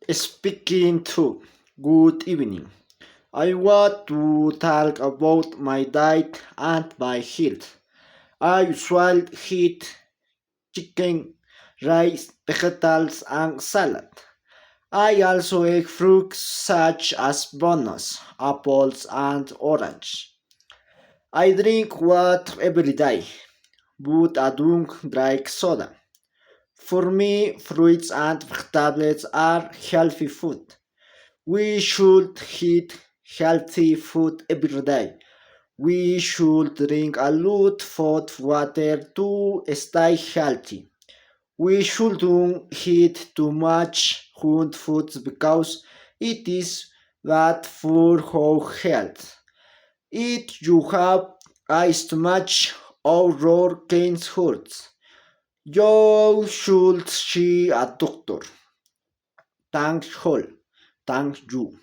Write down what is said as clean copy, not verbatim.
Speaking to good evening. I want to talk about my diet and my health. I usually eat chicken, rice, vegetables, and salad. I also eat fruits such as bananas, apples, and orange. I drink water every day, but I don't drink soda. For me, fruits and vegetables are healthy food. We should eat healthy food every day. We should drink a lot of water to stay healthy. We shouldn't eat too much junk food because it is bad for our health. If you have a stomach or can't hurts, you should see a doctor. Thank you. Thank you.